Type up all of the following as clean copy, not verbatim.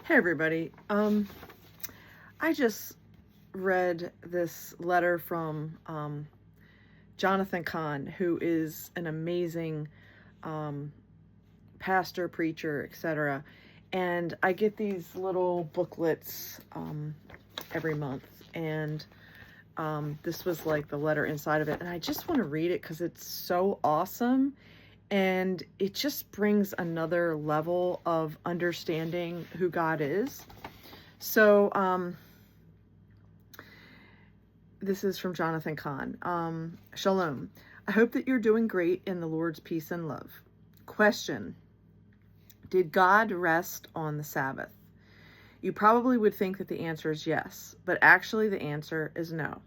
Hey everybody. I just read this letter from Jonathan Cahn, who is an amazing pastor, preacher, etc. And I get these little booklets every month, and this was like the letter inside of it, and I just want to read it because it's so awesome. And it just brings another level of understanding who God is. So, this is from Jonathan Cahn. Shalom. I hope that you're doing great in the Lord's peace and love. Question: did God rest on the Sabbath? You probably would think that the answer is yes, but actually the answer is no.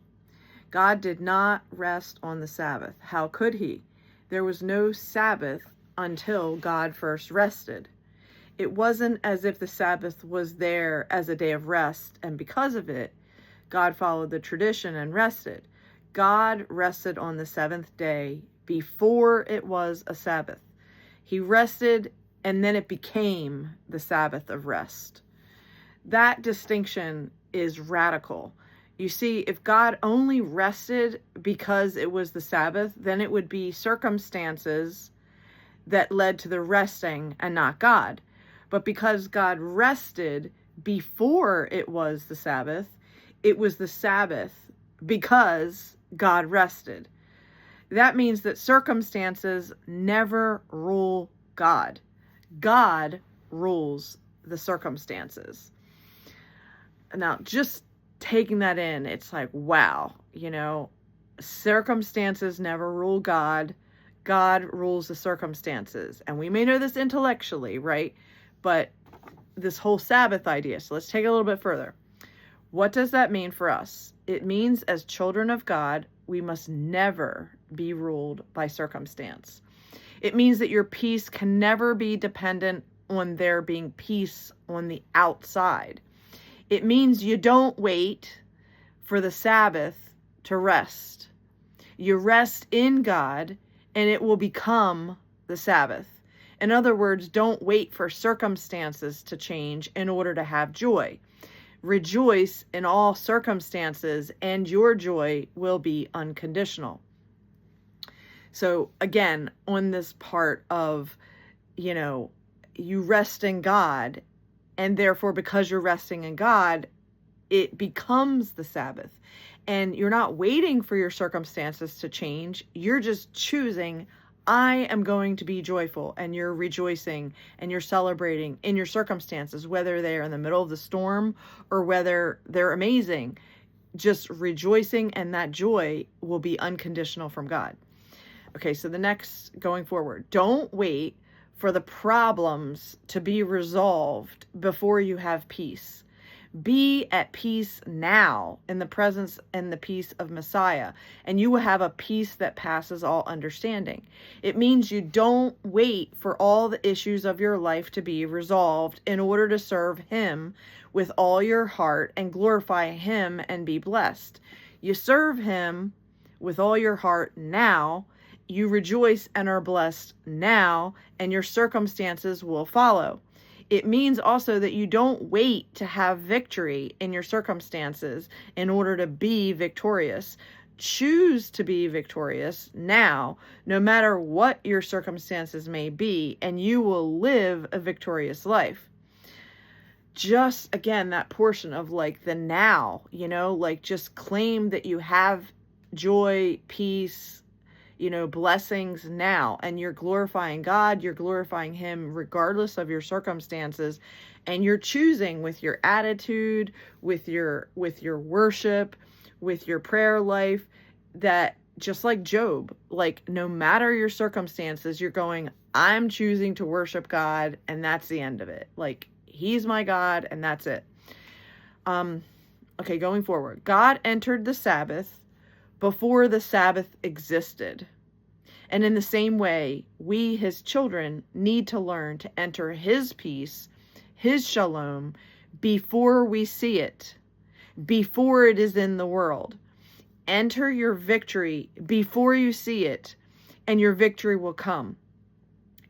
God did not rest on the Sabbath. How could he? There was no Sabbath until God first rested. It wasn't as if the Sabbath was there as a day of rest, and because of it, God followed the tradition and rested. God rested on the seventh day before it was a Sabbath. He rested, and then it became the Sabbath of rest. That distinction is radical. You see, if God only rested because it was the Sabbath, then it would be circumstances that led to the resting and not God. But because God rested before it was the Sabbath, it was the Sabbath because God rested. That means that circumstances never rule God. God rules the circumstances. Now, just taking that in, it's like, wow, circumstances never rule God. God rules the circumstances. And we may know this intellectually, right? But this whole Sabbath idea. So let's take it a little bit further. What does that mean for us? It means as children of God, we must never be ruled by circumstance. It means that your peace can never be dependent on there being peace on the outside. It means you don't wait for the Sabbath to rest. You rest in God, and it will become the Sabbath. In other words, don't wait for circumstances to change in order to have joy. Rejoice in all circumstances, and your joy will be unconditional. So again, on this part of, you rest in God, and therefore, because you're resting in God, it becomes the Sabbath. And you're not waiting for your circumstances to change. You're just choosing, I am going to be joyful. And you're rejoicing and you're celebrating in your circumstances, whether they're in the middle of the storm or whether they're amazing. Just rejoicing, and that joy will be unconditional from God. Okay, so the next, going forward, don't wait for the problems to be resolved before you have peace. Be at peace now in the presence and the peace of Messiah, and you will have a peace that passes all understanding. It means you don't wait for all the issues of your life to be resolved in order to serve Him with all your heart and glorify Him and be blessed. You serve Him with all your heart now. You rejoice and are blessed now, and your circumstances will follow. It means also that you don't wait to have victory in your circumstances in order to be victorious. Choose to be victorious now, no matter what your circumstances may be, and you will live a victorious life. Just, again, that portion of like the now, just claim that you have joy, peace, blessings now, and you're glorifying God, you're glorifying Him regardless of your circumstances, and you're choosing with your attitude, with your worship, with your prayer life, that just like Job, like no matter your circumstances, you're going, I'm choosing to worship God, and that's the end of it. Like, He's my God, and that's it. Okay, going forward. God entered the Sabbath before the Sabbath existed. And in the same way, we, His children, need to learn to enter His peace, His shalom, before we see it, before it is in the world. Enter your victory before you see it, and your victory will come.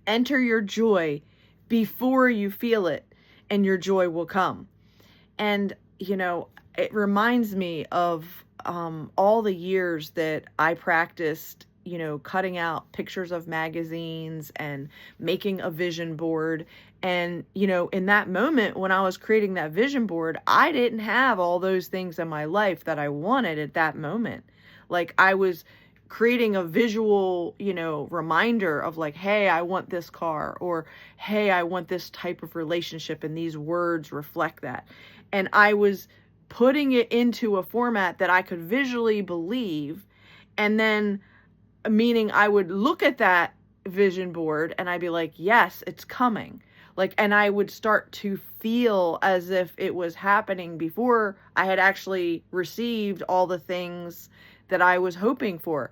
Enter your joy before you feel it, and your joy will come. And, it reminds me of all the years that I practiced, cutting out pictures of magazines and making a vision board. And, in that moment when I was creating that vision board, I didn't have all those things in my life that I wanted at that moment. Like, I was creating a visual, reminder of like, hey, I want this car, or hey, I want this type of relationship, and these words reflect that. And I was putting it into a format that I could visually believe, and then, meaning I would look at that vision board and I'd be like, yes, it's coming. Like, and I would start to feel as if it was happening before I had actually received all the things that I was hoping for.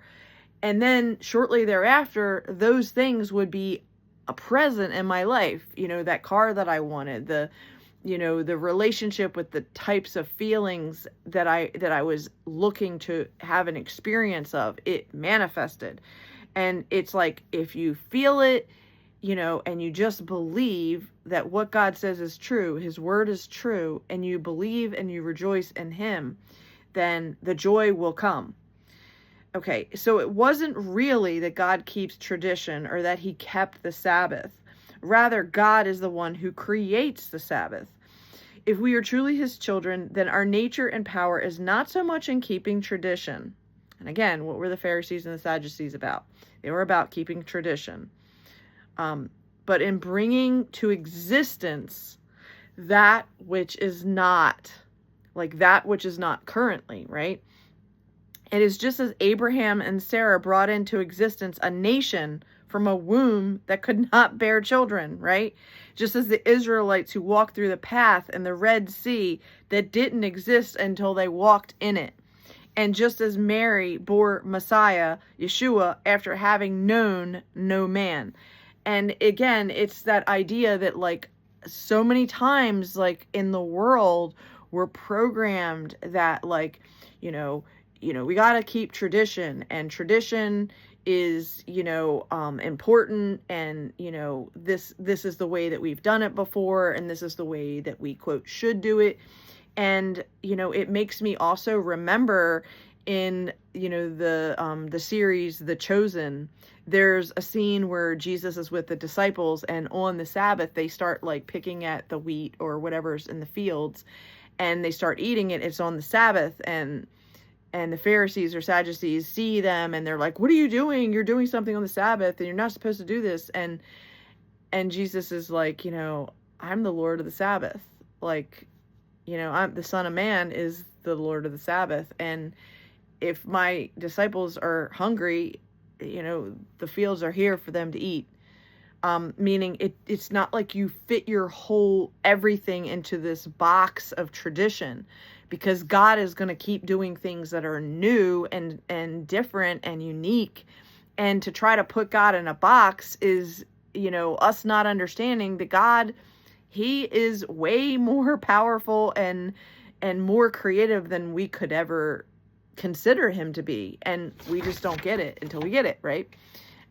And then shortly thereafter, those things would be a present in my life. That car that I wanted, the relationship with the types of feelings that I was looking to have an experience of, it manifested. And it's like, if you feel it, and you just believe that what God says is true, his word is true, and you believe and you rejoice in him, then the joy will come. Okay, so it wasn't really that God keeps tradition or that he kept the Sabbath. Rather, God is the one who creates the Sabbath. If we are truly his children, then our nature and power is not so much in keeping tradition. And again, what were the Pharisees and the Sadducees about? They were about keeping tradition. But in bringing to existence that which is not, like that which is not currently, right? It is just as Abraham and Sarah brought into existence a nation from a womb that could not bear children, right? Just as the Israelites who walked through the path in the Red Sea that didn't exist until they walked in it. And just as Mary bore Messiah, Yeshua, after having known no man. And again, it's that idea that like so many times, like in the world, we're programmed that like, we got to keep tradition, and tradition is, important, and, this is the way that we've done it before, and this is the way that we, quote, should do it. And, it makes me also remember in, the series, The Chosen, there's a scene where Jesus is with the disciples, and on the Sabbath, they start like picking at the wheat or whatever's in the fields, and they start eating it. It's on the Sabbath, and the Pharisees or Sadducees see them, and they're like, what are you doing? You're doing something on the Sabbath, and you're not supposed to do this. And Jesus is like, I'm the Lord of the Sabbath. Like, I'm the Son of Man is the Lord of the Sabbath. And if my disciples are hungry, the fields are here for them to eat. Meaning it's not like you fit your whole everything into this box of tradition, because God is going to keep doing things that are new and different and unique. And to try to put God in a box is, us not understanding that God, he is way more powerful and more creative than we could ever consider him to be. And we just don't get it until we get it, right?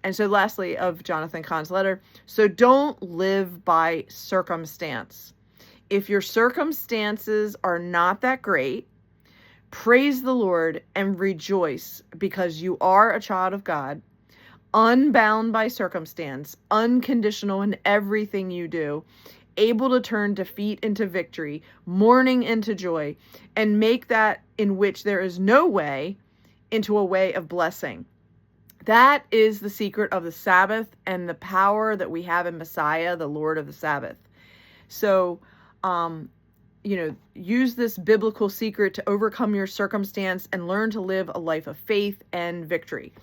And so lastly, of Jonathan Cahn's letter, so don't live by circumstance. If your circumstances are not that great, praise the Lord and rejoice, because you are a child of God, unbound by circumstance, unconditional in everything you do, able to turn defeat into victory, mourning into joy, and make that in which there is no way into a way of blessing. That is the secret of the Sabbath and the power that we have in Messiah, the Lord of the Sabbath. So, use this biblical secret to overcome your circumstance and learn to live a life of faith and victory.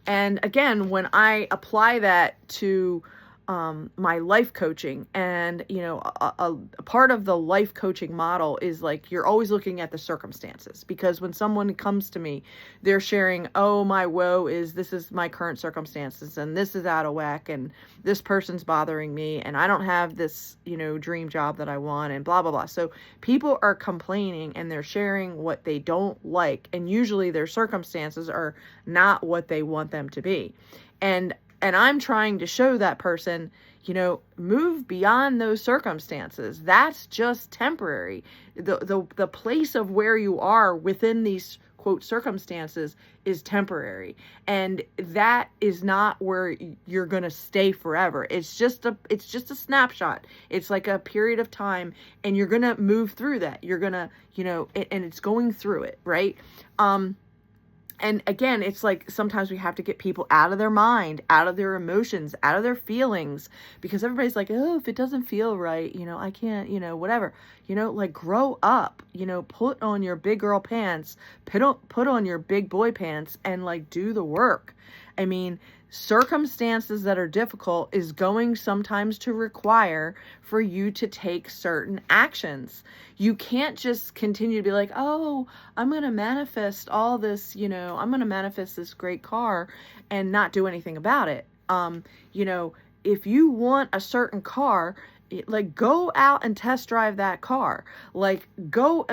And again, when I apply that to my life coaching, and a part of the life coaching model is like, you're always looking at the circumstances, because when someone comes to me, they're sharing, oh, my woe is, this is my current circumstances, and this is out of whack, and this person's bothering me, and I don't have this dream job that I want, and blah blah blah. So people are complaining, and they're sharing what they don't like, and usually their circumstances are not what they want them to be. And I'm trying to show that person, move beyond those circumstances. That's just temporary. The place of where you are within these quote circumstances is temporary, and that is not where you're going to stay forever. It's just a snapshot. It's like a period of time, and you're going to move through that. You're going to, and it's going through it, right? And again, it's like sometimes we have to get people out of their mind, out of their emotions, out of their feelings, because everybody's like, oh, if it doesn't feel right, I can't, whatever, like grow up, put on your big girl pants, put on your big boy pants, and like do the work. I mean, circumstances that are difficult is going sometimes to require for you to take certain actions. You can't just continue to be like, oh, I'm going to manifest all this, I'm going to manifest this great car and not do anything about it. If you want a certain car, like go out and test drive that car. Like go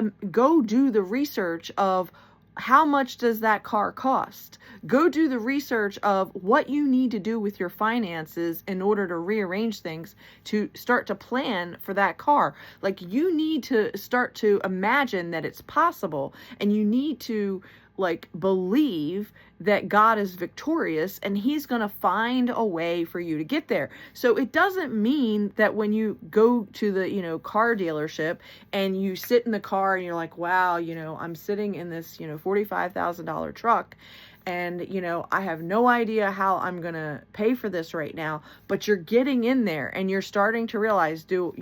do the research of how much does that car cost? Go do the research of what you need to do with your finances in order to rearrange things to start to plan for that car. Like you need to start to imagine that it's possible, and you need to like believe that God is victorious and he's going to find a way for you to get there. So it doesn't mean that when you go to the, car dealership and you sit in the car and you're like, wow, I'm sitting in this, $45,000 truck and, I have no idea how I'm going to pay for this right now, but you're getting in there and you're starting to realize, do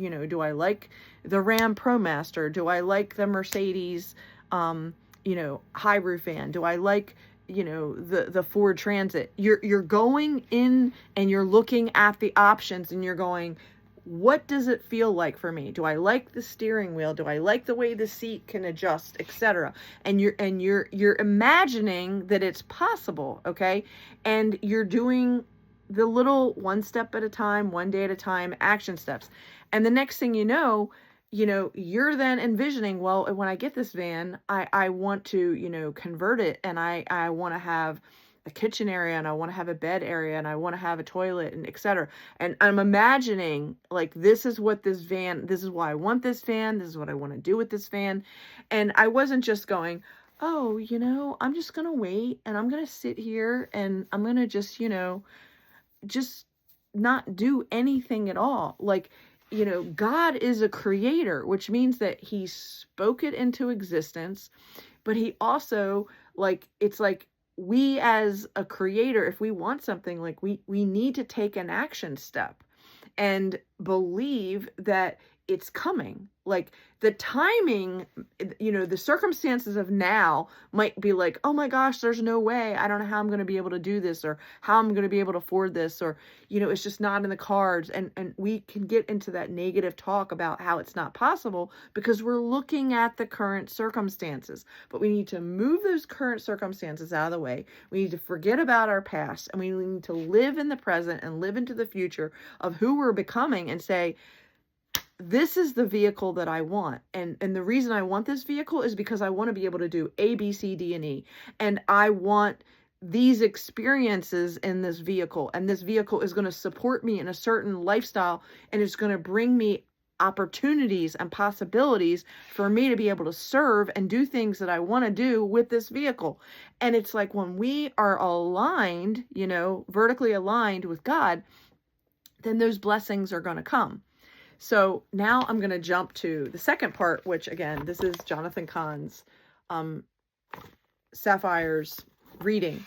I like the Ram ProMaster? Do I like the Mercedes, high roof van? Do I like, the Ford Transit? You're going in and you're looking at the options and you're going, what does it feel like for me? Do I like the steering wheel? Do I like the way the seat can adjust, etc.? And you're imagining that it's possible, okay? And you're doing the little one step at a time, one day at a time action steps. And the next thing you're then envisioning, well, when I get this van, I want to, convert it, and I want to have a kitchen area, and I want to have a bed area, and I want to have a toilet, and etc. And I'm imagining like, this is what this is why I want this van. This is what I want to do with this van. And I wasn't just going, oh, I'm just going to wait and I'm going to sit here and I'm going to just, just not do anything at all. Like, God is a creator, which means that he spoke it into existence, but he also, like, it's like we as a creator, if we want something, like we need to take an action step and believe that it's coming. Like the timing, the circumstances of now might be like, oh my gosh, there's no way. I don't know how I'm going to be able to do this, or how I'm going to be able to afford this, or, it's just not in the cards. And we can get into that negative talk about how it's not possible because we're looking at the current circumstances. But we need to move those current circumstances out of the way. We need to forget about our past, and we need to live in the present and live into the future of who we're becoming and say, this is the vehicle that I want. And the reason I want this vehicle is because I want to be able to do A, B, C, D, and E. And I want these experiences in this vehicle. And this vehicle is going to support me in a certain lifestyle. And it's going to bring me opportunities and possibilities for me to be able to serve and do things that I want to do with this vehicle. And it's like when we are aligned, vertically aligned with God, then those blessings are going to come. So now I'm going to jump to the second part, which again, this is Jonathan Cahn's Sapphire's reading.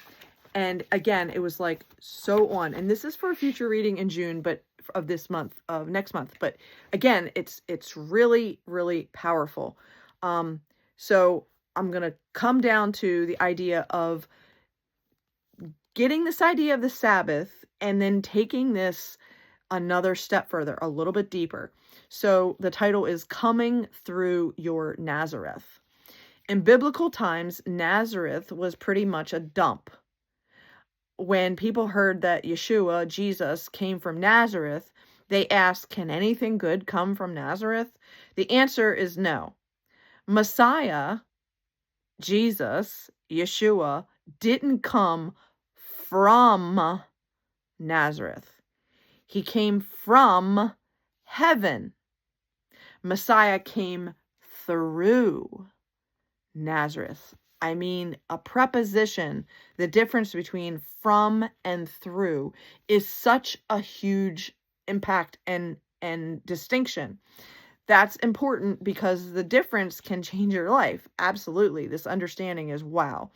And again, it was like so on. And this is for a future reading in June, but of this month, of next month. But again, it's really, really powerful. So I'm going to come down to the idea of getting this idea of the Sabbath and then taking this another step further, a little bit deeper. So the title is Coming Through Your Nazareth. In biblical times, Nazareth was pretty much a dump. When people heard that Yeshua, Jesus, came from Nazareth, they asked, can anything good come from Nazareth? The answer is no. Messiah, Jesus, Yeshua, didn't come from Nazareth. He came from heaven. Messiah came through Nazareth. I mean, a preposition, the difference between from and through is such a huge impact and distinction. That's important because the difference can change your life. Absolutely. This understanding is wow.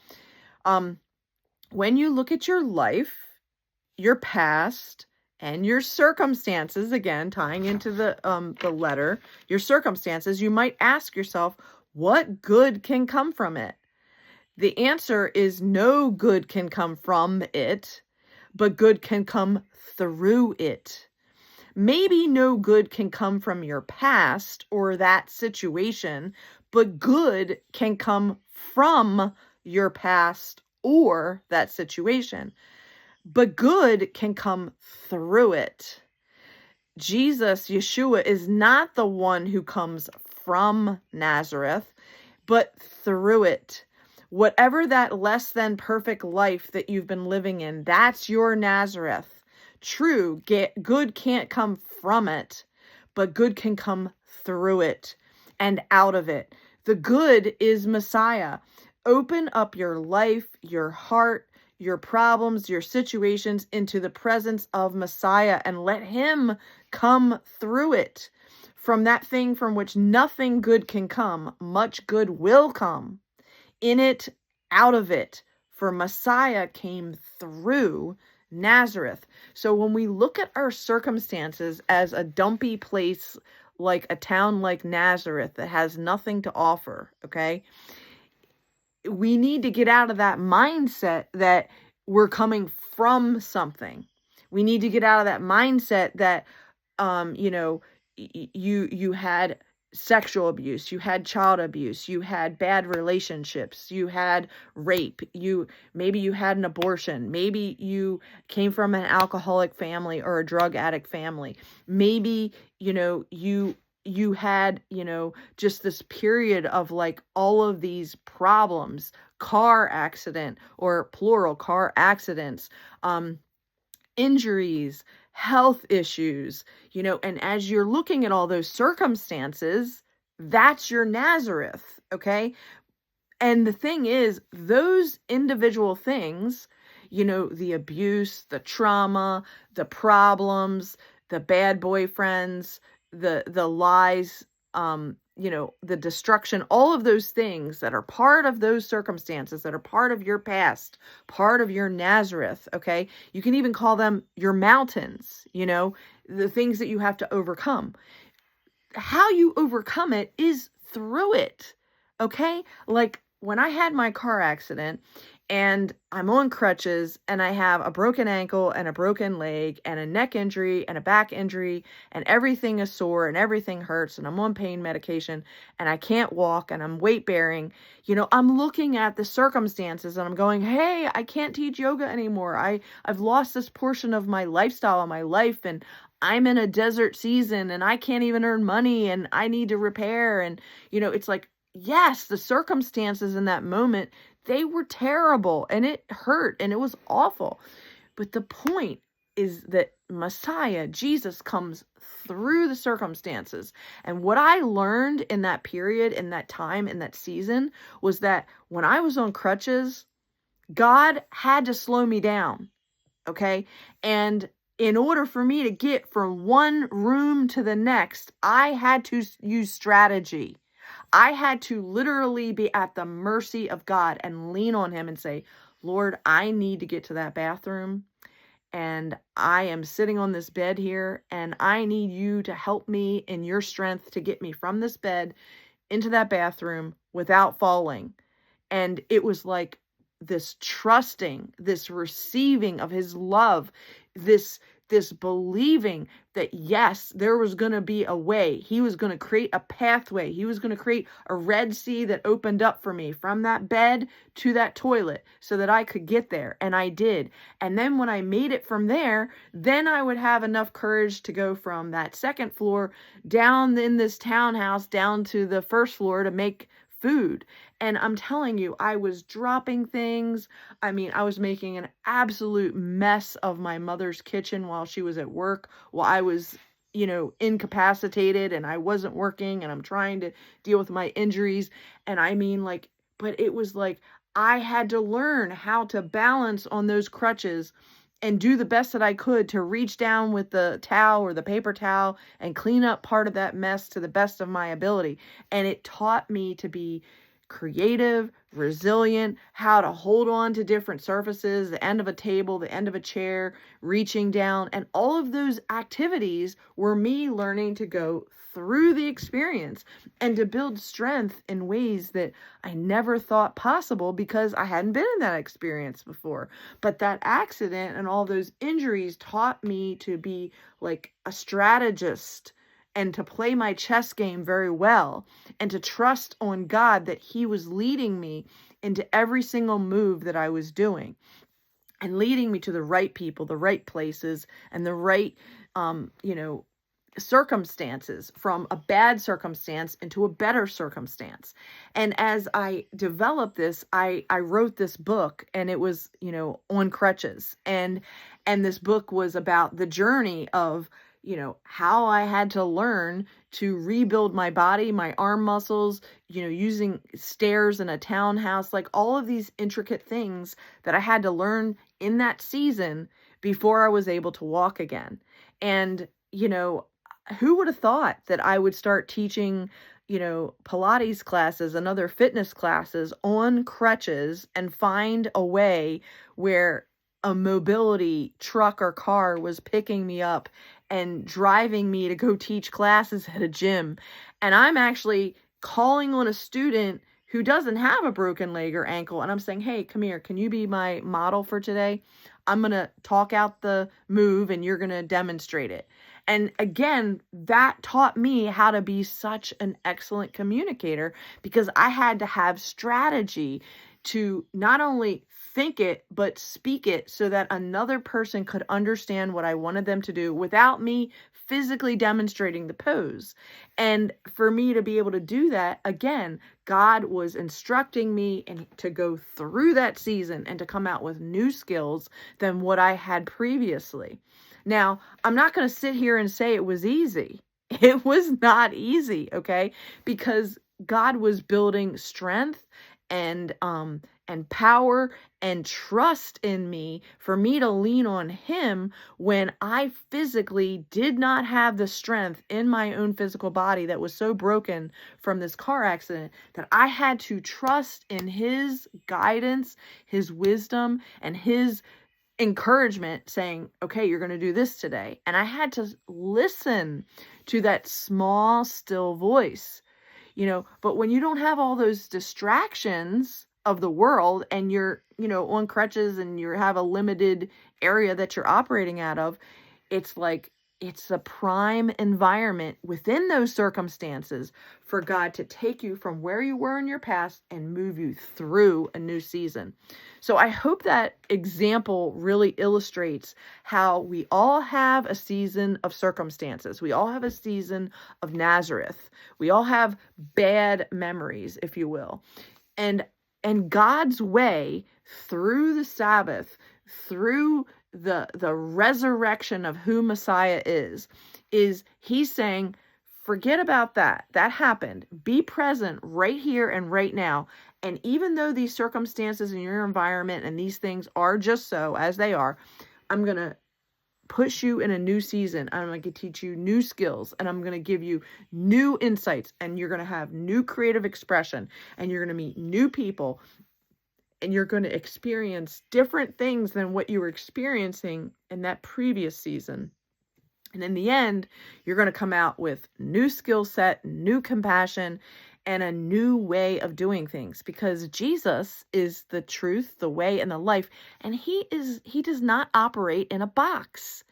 When you look at your life, your past, and your circumstances, again, tying into the letter, your circumstances, you might ask yourself, what good can come from it? The answer is no good can come from it, but good can come through it. Maybe no good can come from your past or that situation, but good can come from your past or that situation. But good can come through it. Jesus, Yeshua, is not the one who comes from Nazareth, but through it. Whatever that less than perfect life that you've been living in, that's your Nazareth. True, good can't come from it, but good can come through it and out of it. The good is Messiah. Open up your life, your heart, your problems, your situations into the presence of Messiah and let him come through it. From that thing from which nothing good can come, much good will come. In it, out of it. For Messiah came through Nazareth. So when we look at our circumstances as a dumpy place, like a town like Nazareth that has nothing to offer, okay? We need to get out of that mindset that we're coming from something. We need to get out of that mindset that, you had sexual abuse, you had child abuse, you had bad relationships, you had rape, maybe you had an abortion, maybe you came from an alcoholic family or a drug addict family, maybe, you had, just this period of like all of these problems, car accident or plural car accidents, injuries, health issues, and as you're looking at all those circumstances, that's your Nazareth, okay? And the thing is, those individual things, the abuse, the trauma, the problems, the bad boyfriends, the lies, the destruction, all of those things that are part of those circumstances, that are part of your past, part of your Nazareth, okay? You can even call them your mountains, the things that you have to overcome. How you overcome it is through it, okay? Like when I had my car accident and I'm on crutches and I have a broken ankle and a broken leg and a neck injury and a back injury and everything is sore and everything hurts and I'm on pain medication and I can't walk and I'm weight bearing, I'm looking at the circumstances and I'm going, hey, I can't teach yoga anymore. I've lost this portion of my lifestyle and my life and I'm in a desert season and I can't even earn money and I need to repair. And, it's like, yes, the circumstances in that moment, they were terrible and it hurt and it was awful. But the point is that Messiah, Jesus, comes through the circumstances. And what I learned in that period, in that time, in that season, was that when I was on crutches, God had to slow me down, okay? And in order for me to get from one room to the next, I had to use strategy. I had to literally be at the mercy of God and lean on him and say, Lord, I need to get to that bathroom and I am sitting on this bed here and I need you to help me in your strength to get me from this bed into that bathroom without falling. And it was like this trusting, this receiving of his love, this believing that yes, there was going to be a way. He was going to create a pathway. He was going to create a Red Sea that opened up for me from that bed to that toilet so that I could get there. And I did. And then when I made it from there, then I would have enough courage to go from that second floor down in this townhouse down to the first floor to make food. And I'm telling you, I was dropping things. I mean, I was making an absolute mess of my mother's kitchen while she was at work, while I was, incapacitated and I wasn't working and I'm trying to deal with my injuries. And I mean, but it was like I had to learn how to balance on those crutches and do the best that I could to reach down with the towel or the paper towel and clean up part of that mess to the best of my ability. And it taught me to be creative, resilient, how to hold on to different surfaces, the end of a table, the end of a chair, reaching down. And all of those activities were me learning to go through the experience and to build strength in ways that I never thought possible because I hadn't been in that experience before. But that accident and all those injuries taught me to be like a strategist and to play my chess game very well and to trust on God that He was leading me into every single move that I was doing and leading me to the right people, the right places, and the right, circumstances, from a bad circumstance into a better circumstance. And as I developed this, I wrote this book, and it was, on crutches. And this book was about the journey of, how I had to learn to rebuild my body, my arm muscles, using stairs in a townhouse, like all of these intricate things that I had to learn in that season before I was able to walk again. And, who would have thought that I would start teaching, Pilates classes and other fitness classes on crutches and find a way where a mobility truck or car was picking me up and driving me to go teach classes at a gym. And I'm actually calling on a student who doesn't have a broken leg or ankle. And I'm saying, hey, come here. Can you be my model for today? I'm going to talk out the move and you're going to demonstrate it. And again, that taught me how to be such an excellent communicator because I had to have strategy to not only think it, but speak it so that another person could understand what I wanted them to do without me physically demonstrating the pose. And for me to be able to do that, again, God was instructing me and to go through that season and to come out with new skills than what I had previously. Now, I'm not going to sit here and say it was easy. It was not easy, okay? Because God was building strength and power and trust in me for me to lean on Him when I physically did not have the strength in my own physical body that was so broken from this car accident that I had to trust in His guidance, His wisdom, and His encouragement saying, okay, you're going to do this today. And I had to listen to that small, still voice. But when you don't have all those distractions of the world and you're, on crutches and you have a limited area that you're operating out of, it's like, it's a prime environment within those circumstances for God to take you from where you were in your past and move you through a new season. So I hope that example really illustrates how we all have a season of circumstances. We all have a season of Nazareth. We all have bad memories, if you will. And God's way through the Sabbath, through the resurrection of who Messiah is He's saying, forget about that. That happened. Be present right here and right now. And even though these circumstances in your environment and these things are just so as they are, I'm going to push you in a new season. I'm going to teach you new skills and I'm going to give you new insights and you're going to have new creative expression and you're going to meet new people and you're going to experience different things than what you were experiencing in that previous season. And in the end, you're going to come out with new skill set, new compassion, and a new way of doing things because Jesus is the truth, the way, and the life. And he does not operate in a box.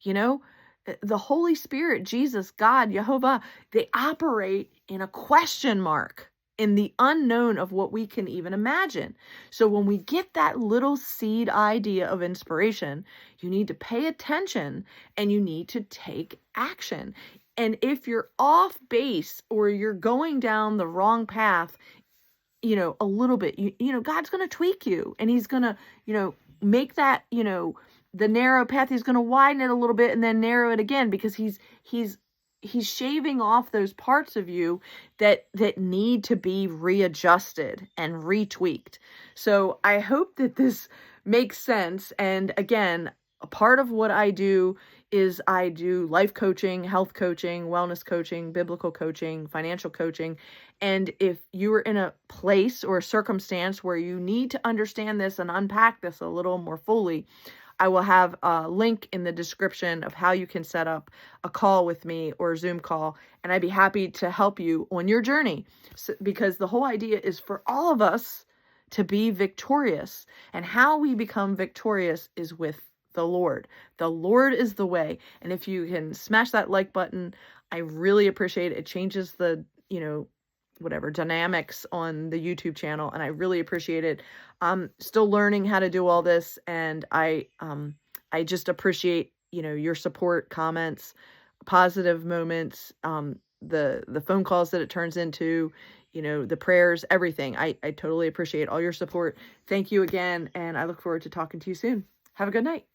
The Holy Spirit, Jesus, God, Jehovah, they operate in a question mark, in the unknown of what we can even imagine. So when we get that little seed idea of inspiration, you need to pay attention and you need to take action. And if you're off base or you're going down the wrong path a little bit, God's going to tweak you, and he's going to, make that, the narrow path, he's going to widen it a little bit and then narrow it again, because he's shaving off those parts of you that need to be readjusted and retweaked. So I hope that this makes sense. And again, a part of what I do is I do life coaching, health coaching, wellness coaching, biblical coaching, financial coaching. And if you are in a place or a circumstance where you need to understand this and unpack this a little more fully, I will have a link in the description of how you can set up a call with me or a Zoom call, and I'd be happy to help you on your journey, because the whole idea is for all of us to be victorious, and how we become victorious is with the Lord. The Lord is the way. And if you can smash that like button, I really appreciate it. It changes the, dynamics on the YouTube channel, and I really appreciate it. I'm still learning how to do all this, and I just appreciate, your support, comments, positive moments, the phone calls that it turns into, the prayers, everything. I totally appreciate all your support. Thank you again, and I look forward to talking to you soon. Have a good night.